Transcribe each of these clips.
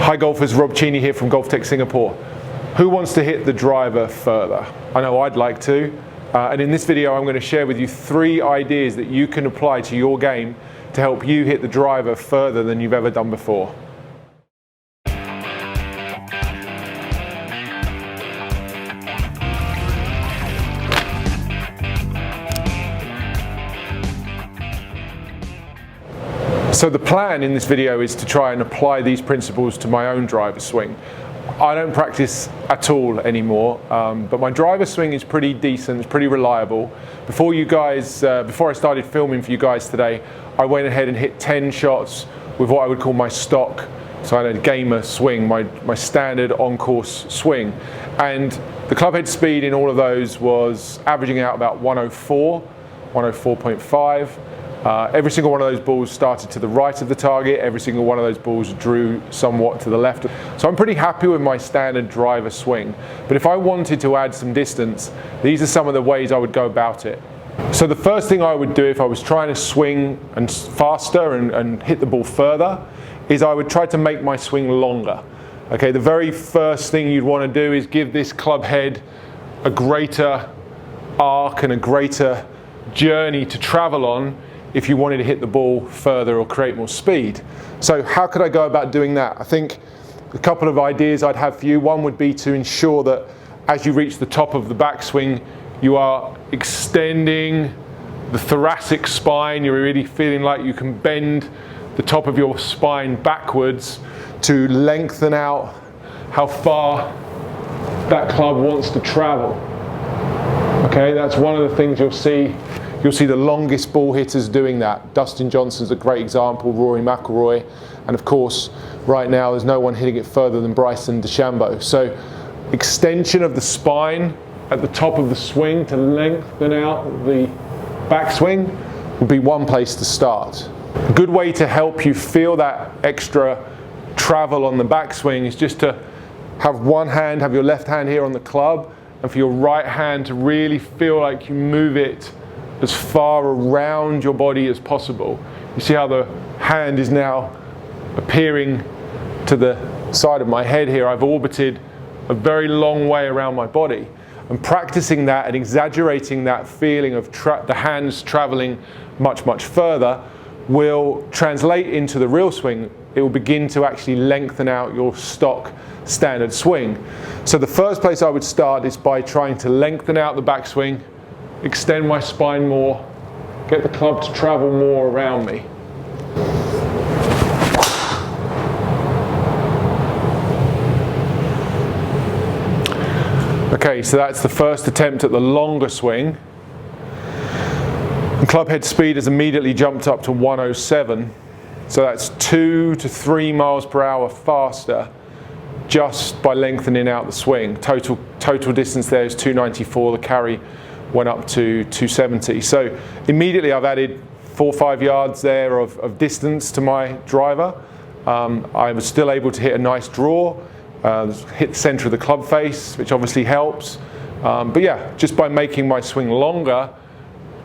Hi golfers, Rob CHENEY here from GOLFTEC Singapore. Who wants to hit the driver further? I know I'd like to. And in this video I'm going to share with you 3 ideas that you can apply to your game to help you hit the driver further than you've ever done before. So the plan in this video is to try and apply these principles to my own driver swing. I don't practice at all anymore, but my driver swing is pretty decent, it's pretty reliable. Before I started filming for you guys today, I went ahead and hit 10 shots with what I would call my stock, so I had a gamer swing, my standard on-course swing. And the club head speed in all of those was averaging out about 104, 104.5. Every single one of those balls started to the right of the target, every single one of those balls drew somewhat to the left. So I'm pretty happy with my standard driver swing. But if I wanted to add some distance, these are some of the ways I would go about it. So the first thing I would do if I was trying to swing and faster and hit the ball further, is I would try to make my swing longer. Okay, the very first thing you'd want to do is give this club head a greater arc and a greater journey to travel on if you wanted to hit the ball further or create more speed. So how could I go about doing that? I think a couple of ideas I'd have for you. One would be to ensure that as you reach the top of the backswing, you are extending the thoracic spine. You're really feeling like you can bend the top of your spine backwards to lengthen out how far that club wants to travel. Okay, that's one of the things you'll see. You'll see the longest ball hitters doing that. Dustin Johnson's a great example, Rory McIlroy, and of course, right now there's no one hitting it further than Bryson Dechambeau. So, extension of the spine at the top of the swing to lengthen out the backswing would be one place to start. A good way to help you feel that extra travel on the backswing is just to have one hand, have your left hand here on the club, and for your right hand to really feel like you move it as far around your body as possible. You see how the hand is now appearing to the side of my head here. I've orbited a very long way around my body. And practicing that and exaggerating that feeling of the hands traveling much, much further will translate into the real swing. It will begin to actually lengthen out your stock standard swing. So the first place I would start is by trying to lengthen out the backswing, extend my spine more, get the club to travel more around me. Okay, so that's the first attempt at the longer swing. The club head speed has immediately jumped up to 107, so that's 2 to 3 miles per hour faster just by lengthening out the swing. Total distance there is 294, the carry went up to 270. So immediately I've added 4 or 5 yards there of distance to my driver. I was still able to hit a nice draw, hit the center of the club face, which obviously helps. But yeah, just by making my swing longer,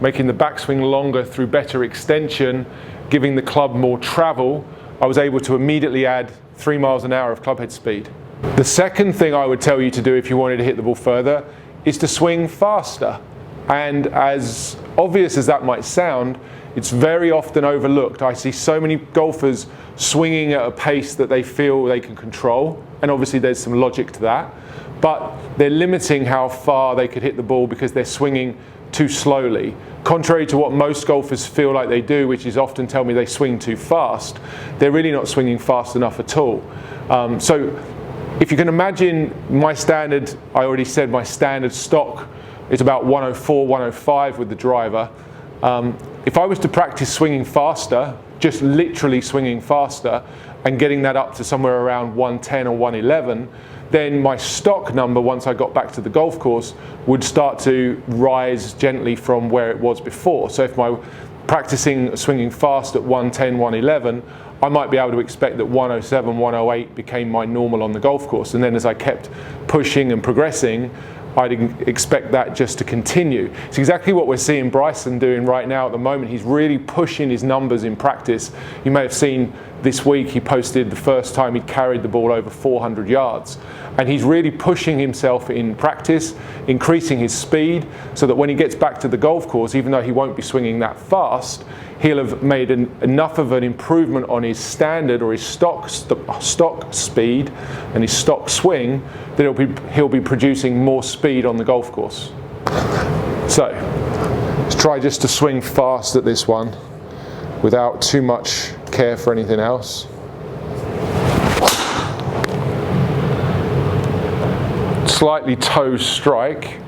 making the backswing longer through better extension, giving the club more travel, I was able to immediately add 3 miles an hour of club head speed. The second thing I would tell you to do if you wanted to hit the ball further is to swing faster. And as obvious as that might sound, it's very often overlooked. I see so many golfers swinging at a pace that they feel they can control, and obviously there's some logic to that, but they're limiting how far they could hit the ball because they're swinging too slowly. Contrary to what most golfers feel like they do, which is often tell me they swing too fast, they're really not swinging fast enough at all. So if you can imagine my standard, I already said my standard stock is about 104, 105 with the driver. If I was to practice swinging faster, just literally swinging faster, and getting that up to somewhere around 110 or 111, then my stock number, once I got back to the golf course, would start to rise gently from where it was before. So if my practicing swinging fast at 110, 111, I might be able to expect that 107, 108 became my normal on the golf course. And then as I kept pushing and progressing, I'd expect that just to continue. It's exactly what we're seeing Bryson doing right now at the moment. He's really pushing his numbers in practice. You may have seen this week he posted the first time he'd carried the ball over 400 yards. And he's really pushing himself in practice, increasing his speed, so that when he gets back to the golf course, even though he won't be swinging that fast, he'll have made enough of an improvement on his standard or his stock speed and his stock swing that he'll be producing more speed on the golf course. So let's try just to swing fast at this one without too much care for anything else. Slightly toe strike.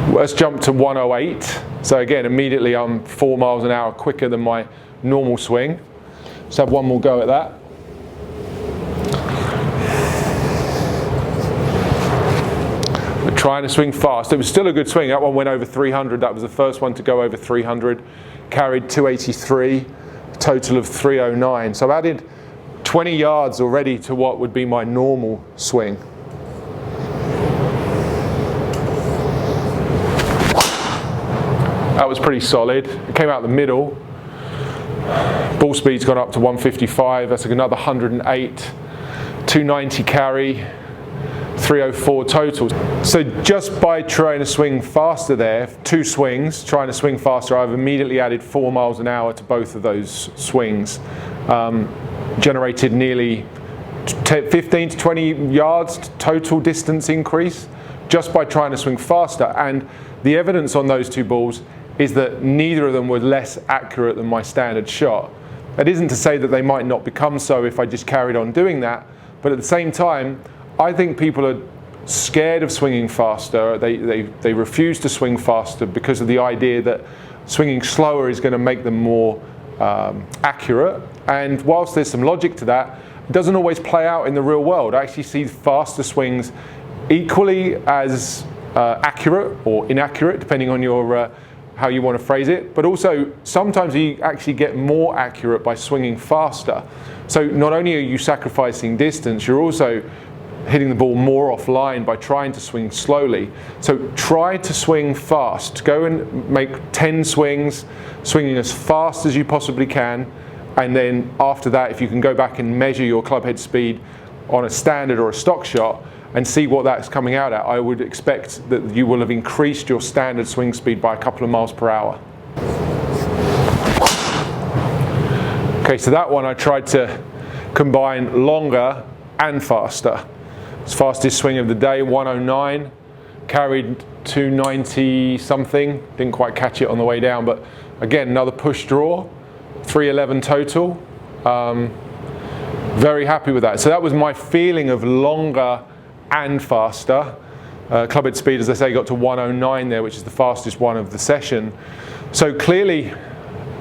Let's jump to 108. So again, immediately I'm 4 miles an hour quicker than my normal swing. Let's have one more go at that. We're trying to swing fast. It was still a good swing. That one went over 300. That was the first one to go over 300. Carried 283, total of 309. So I've added 20 yards already to what would be my normal swing. That was pretty solid. It came out the middle. Ball speed's gone up to 155. That's another 108. 290 carry. 304 total. So just by trying to swing faster there, 2 swings, trying to swing faster, I've immediately added 4 miles an hour to both of those swings. Generated nearly 15 to 20 yards total distance increase just by trying to swing faster. And the evidence on those 2 balls is that neither of them were less accurate than my standard shot. That isn't to say that they might not become so if I just carried on doing that, but at the same time, I think people are scared of swinging faster. They refuse to swing faster because of the idea that swinging slower is going to make them more accurate. And whilst there's some logic to that, it doesn't always play out in the real world. I actually see faster swings equally as accurate or inaccurate, depending on your how you want to phrase it, but also sometimes you actually get more accurate by swinging faster. So not only are you sacrificing distance, you're also hitting the ball more offline by trying to swing slowly. So try to swing fast. Go and make 10 swings, swinging as fast as you possibly can, and then after that, if you can go back and measure your club head speed on a standard or a stock shot, and see what that's coming out at, I would expect that you will have increased your standard swing speed by a couple of miles per hour. Okay, so that one I tried to combine longer and faster. It's fastest swing of the day, 109, carried 290 something, didn't quite catch it on the way down, but again, another push draw, 311 total. Very happy with that. So that was my feeling of longer and faster. Club head speed, as I say, got to 109 there, which is the fastest one of the session. So clearly,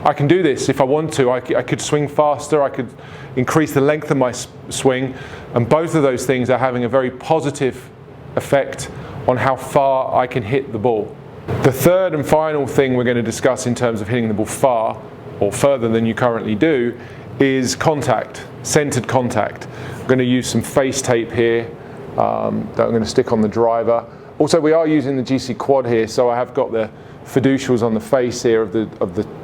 I can do this if I want to. I could swing faster, I could increase the length of my swing, and both of those things are having a very positive effect on how far I can hit the ball. The third and final thing we're going to discuss in terms of hitting the ball far, or further than you currently do, is contact, centered contact. I'm going to use some face tape here that I'm going to stick on the driver. Also, we are using the GC Quad here, so I have got the fiducials on the face here of the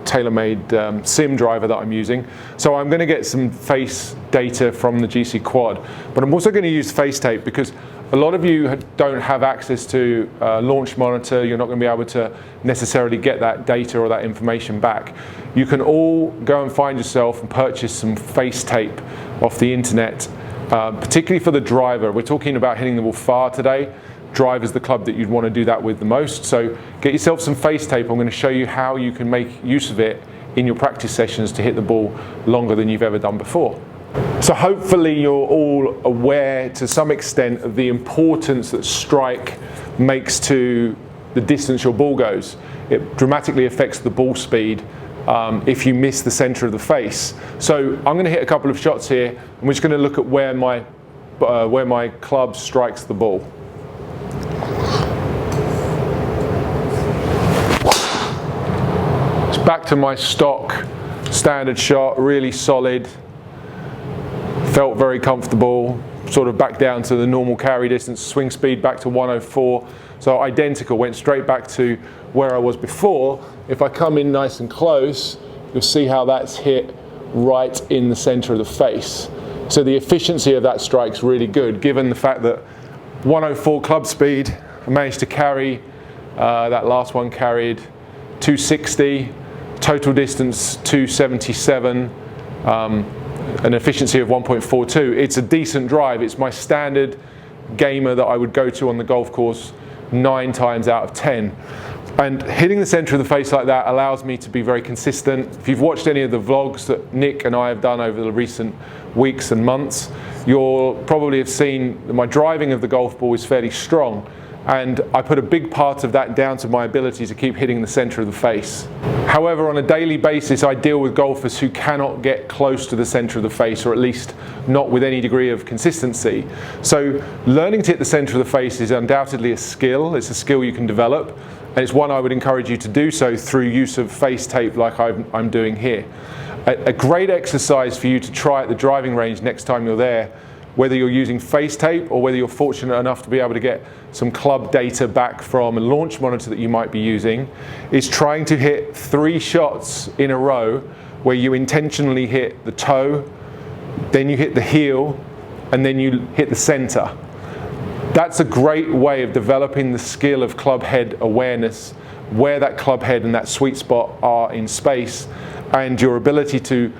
TaylorMade sim driver that I'm using. So I'm going to get some face data from the GC Quad, but I'm also going to use face tape because a lot of you don't have access to Launch Monitor. You're not going to be able to necessarily get that data or that information back. You can all go and find yourself and purchase some face tape off the internet, particularly for the driver. We're talking about hitting the ball far today. Drive is the club that you'd want to do that with the most. So get yourself some face tape. I'm going to show you how you can make use of it in your practice sessions to hit the ball longer than you've ever done before. So hopefully you're all aware to some extent of the importance that strike makes to the distance your ball goes. It dramatically affects the ball speed if you miss the center of the face. So I'm going to hit a couple of shots here, and we're just going to look at where my club strikes the ball. It's back to my stock standard shot, really solid. Felt very comfortable, sort of back down to the normal carry distance, swing speed back to 104. So identical, went straight back to where I was before. If I come in nice and close, you'll see how that's hit right in the center of the face. So the efficiency of that strike's really good, given the fact that 104 club speed, I managed to carry, that last one carried 260, total distance 277, an efficiency of 1.42. It's a decent drive. It's my standard gamer that I would go to on the golf course 9 times out of 10. And hitting the center of the face like that allows me to be very consistent. If you've watched any of the vlogs that Nick and I have done over the recent weeks and months, you'll probably have seen that my driving of the golf ball is fairly strong. And I put a big part of that down to my ability to keep hitting the center of the face. However, on a daily basis, I deal with golfers who cannot get close to the center of the face, or at least not with any degree of consistency. So learning to hit the center of the face is undoubtedly a skill. It's a skill you can develop, and it's one I would encourage you to do so through use of face tape like I'm doing here. A great exercise for you to try at the driving range next time you're there, whether you're using face tape or whether you're fortunate enough to be able to get some club data back from a launch monitor that you might be using, is trying to hit 3 shots in a row where you intentionally hit the toe, then you hit the heel, and then you hit the center. That's a great way of developing the skill of club head awareness, where that club head and that sweet spot are in space, and your ability to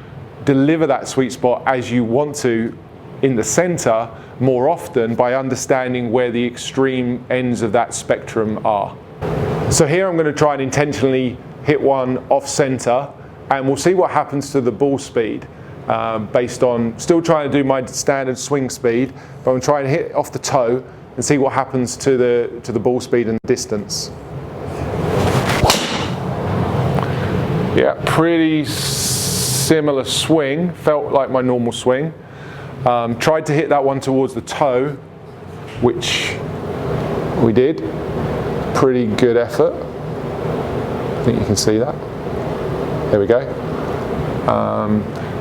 deliver that sweet spot as you want to in the center more often by understanding where the extreme ends of that spectrum are. So here I'm going to try and intentionally hit one off center, and we'll see what happens to the ball speed based on still trying to do my standard swing speed, but I'm trying to hit off the toe and see what happens to the ball speed and distance. Yeah, pretty similar swing, felt like my normal swing. Tried to hit that one towards the toe, which we did. Pretty good effort. I think you can see that. There we go.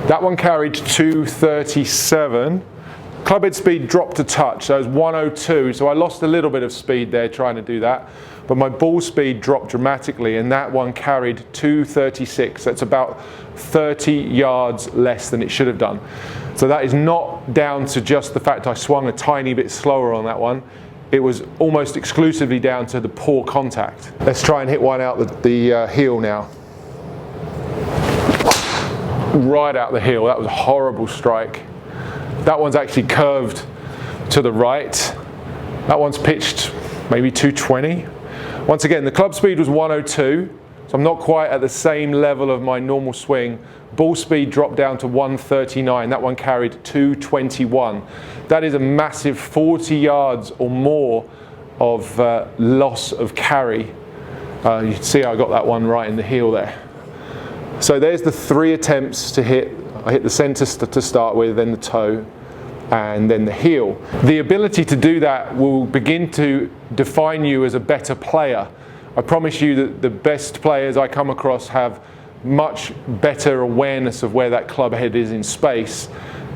That one carried 237. Clubhead speed dropped a touch, so it was 102, so I lost a little bit of speed there trying to do that. But my ball speed dropped dramatically, and that one carried 236. That's about 30 yards less than it should have done. So that is not down to just the fact I swung a tiny bit slower on that one. It was almost exclusively down to the poor contact. Let's try and hit one out the heel now. Right out the heel. That was a horrible strike. That one's actually curved to the right. That one's pitched maybe 220. Once again, the club speed was 102, so I'm not quite at the same level of my normal swing. Ball speed dropped down to 139. That one carried 221. That is a massive 40 yards or more of loss of carry. You can see I got that one right in the heel there. So there's the 3 attempts to hit. I hit the center to start with, then the toe, and then the heel. The ability to do that will begin to define you as a better player. I promise you that the best players I come across have much better awareness of where that club head is in space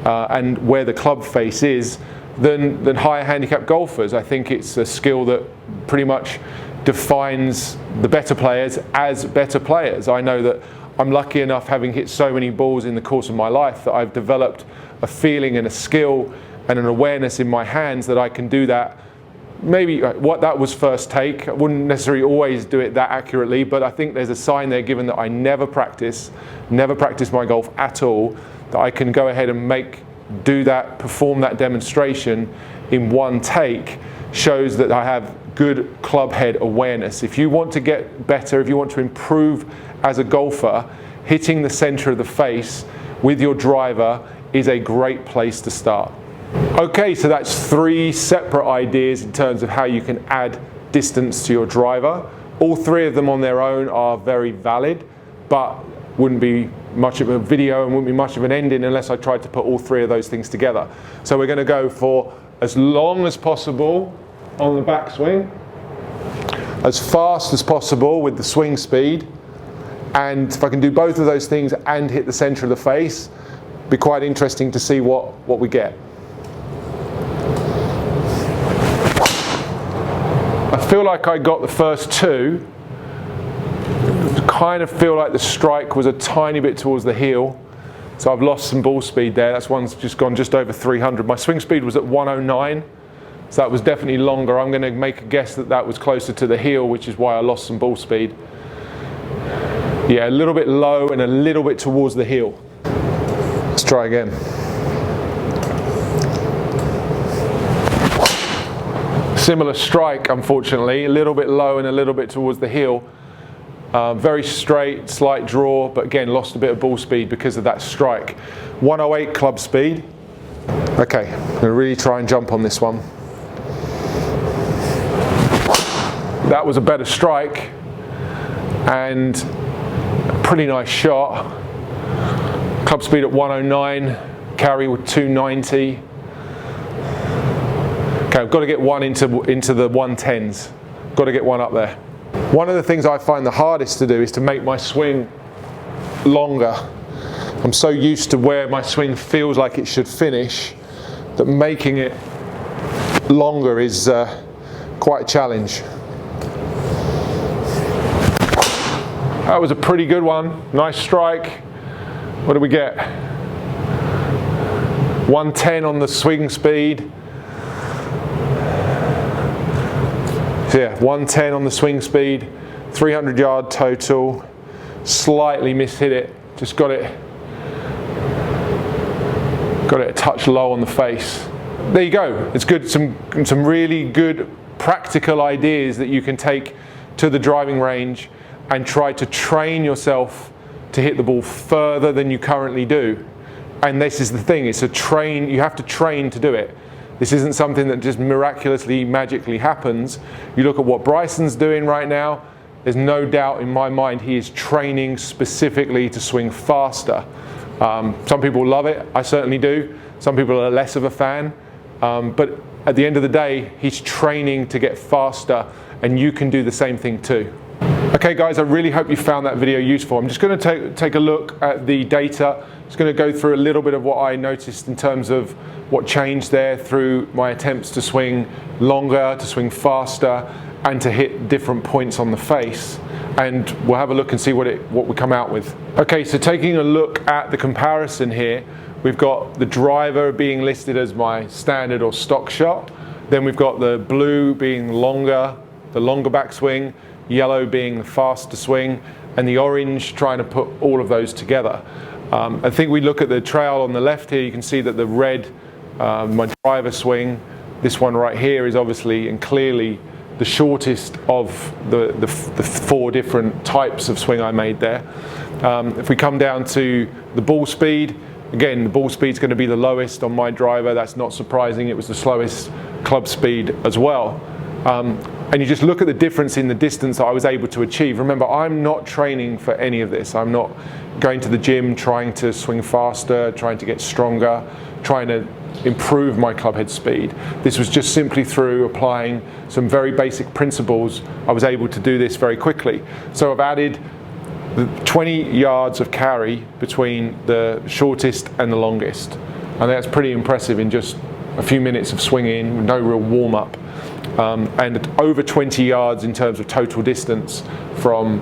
and where the club face is than higher handicap golfers. I think it's a skill that pretty much defines the better players as better players. I know that I'm lucky enough, having hit so many balls in the course of my life, that I've developed a feeling and a skill and an awareness in my hands that I can do that. Maybe what that was first take. I wouldn't necessarily always do it that accurately, but I think there's a sign there, given that I never practice my golf at all, that I can go ahead and perform that demonstration in one take, shows that I have good club head awareness. If you want to get better, if you want to improve as a golfer, hitting the center of the face with your driver is a great place to start. Okay, so that's 3 separate ideas in terms of how you can add distance to your driver. All 3 of them on their own are very valid, but wouldn't be much of a video and wouldn't be much of an ending unless I tried to put all 3 of those things together. So we're going to go for as long as possible on the backswing, as fast as possible with the swing speed, and if I can do both of those things and hit the center of the face, it'd be quite interesting to see what we get. I feel like I got the first 2. Kind of feel like the strike was a tiny bit towards the heel. So I've lost some ball speed there. That's one's just gone just over 300. My swing speed was at 109, so that was definitely longer. I'm going to make a guess that that was closer to the heel, which is why I lost some ball speed. Yeah, a little bit low and a little bit towards the heel. Let's try again. Similar strike, unfortunately, a little bit low and a little bit towards the heel. Very straight, slight draw, but again, lost a bit of ball speed because of that strike. 108 club speed. Okay, I'm going to really try and jump on this one. That was a better strike and a pretty nice shot. Club speed at 109, carry with 290. Okay, I've got to get one into the 110s. Got to get one up there. One of the things I find the hardest to do is to make my swing longer. I'm so used to where my swing feels like it should finish that making it longer is quite a challenge. That was a pretty good one. Nice strike. What do we get? 110 on the swing speed. Yeah, 110 on the swing speed, 300 yard total, slightly mishit it, just got it a touch low on the face. There you go, it's good, some really good practical ideas that you can take to the driving range and try to train yourself to hit the ball further than you currently do. And this is the thing, you have to train to do it. This isn't something that just miraculously, magically happens. You look at what Bryson's doing right now, there's no doubt in my mind he is training specifically to swing faster. Some people love it, I certainly do. Some people are less of a fan. But at the end of the day, he's training to get faster, and you can do the same thing too. Okay guys, I really hope you found that video useful. I'm just going to take a look at the data. Just going to go through a little bit of what I noticed in terms of what changed there through my attempts to swing longer, to swing faster, and to hit different points on the face. And we'll have a look and see what we come out with. Okay, so taking a look at the comparison here, we've got the driver being listed as my standard or stock shot. Then we've got the blue being longer, the longer backswing, yellow being the faster swing, and the orange trying to put all of those together. I think we look at the trail on the left here, you can see that the red, my driver swing, this one right here is obviously and clearly the shortest of the four different types of swing I made there. If we come down to the ball speed, again, the ball speed is going to be the lowest on my driver. That's not surprising. It was the slowest club speed as well. And you just look at the difference in the distance that I was able to achieve. Remember, I'm not training for any of this. I'm not going to the gym trying to swing faster, trying to get stronger, trying to improve my club head speed. This was just simply through applying some very basic principles. I was able to do this very quickly. So I've added 20 yards of carry between the shortest and the longest. And that's pretty impressive in just a few minutes of swinging, with no real warm-up. And over 20 yards in terms of total distance from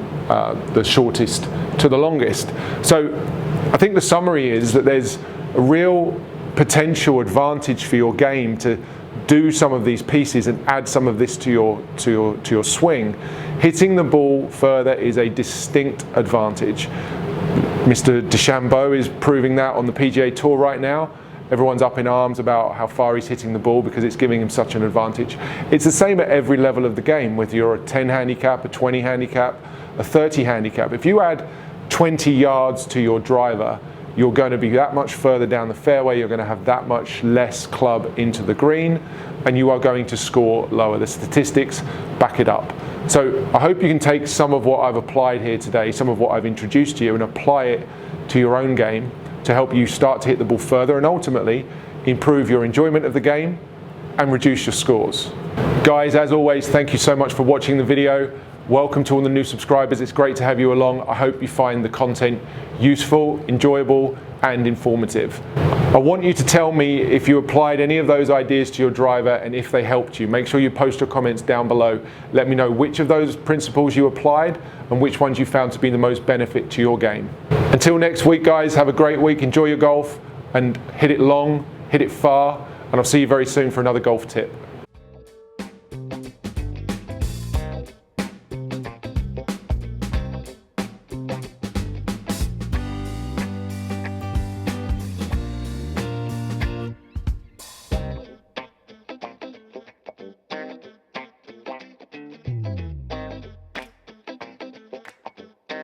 the shortest to the longest. So I think the summary is that there's a real potential advantage for your game to do some of these pieces and add some of this to your swing. Hitting the ball further is a distinct advantage. Mr. Dechambeau is proving that on the PGA Tour right now. Everyone's up in arms about how far he's hitting the ball because it's giving him such an advantage. It's the same at every level of the game, whether you're a 10 handicap, a 20 handicap, a 30 handicap. If you add 20 yards to your driver, you're going to be that much further down the fairway, you're going to have that much less club into the green, and you are going to score lower. The statistics back it up. So I hope you can take some of what I've applied here today, some of what I've introduced to you, and apply it to your own game to help you start to hit the ball further and ultimately improve your enjoyment of the game and reduce your scores. Guys, as always, thank you so much for watching the video. Welcome to all the new subscribers. It's great to have you along. I hope you find the content useful, enjoyable, and informative. I want you to tell me if you applied any of those ideas to your driver and if they helped you. Make sure you post your comments down below. Let me know which of those principles you applied and which ones you found to be the most benefit to your game. Until next week, guys, have a great week. Enjoy your golf and hit it long, hit it far, and I'll see you very soon for another golf tip.